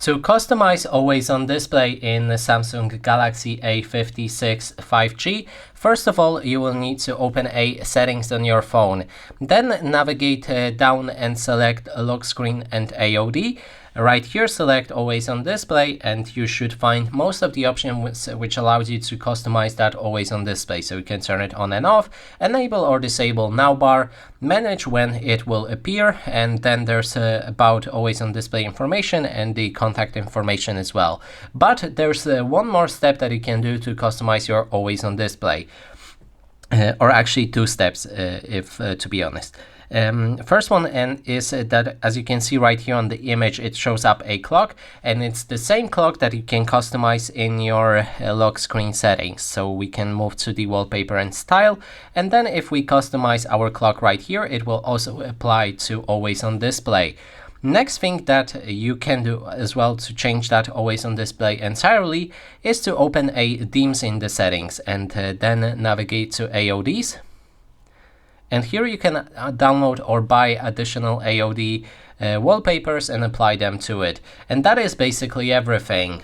To customize always on display in the Samsung Galaxy A56 5G, first of all, you will need to open a settings on your phone. Then navigate down and select lock screen and AOD. Right here, select always on display, and you should find most of the options which allows you to customize that always on display. So you can turn it on and off, enable or disable now bar, manage when it will appear, and then there's about always on display information and the contact information as well. But there's one more step that you can do to customize your always on display. Or actually two steps, if to be honest. First one is that, as you can see right here on the image, it shows up a clock, and it's the same clock that you can customize in your lock screen settings. So we can move to the wallpaper and style, and then if we customize our clock right here, it will also apply to always on display. Next thing that you can do as well to change that always on display entirely is to open a themes in the settings and then navigate to AODs. And here you can download or buy additional AOD wallpapers and apply them to it. And that is basically everything.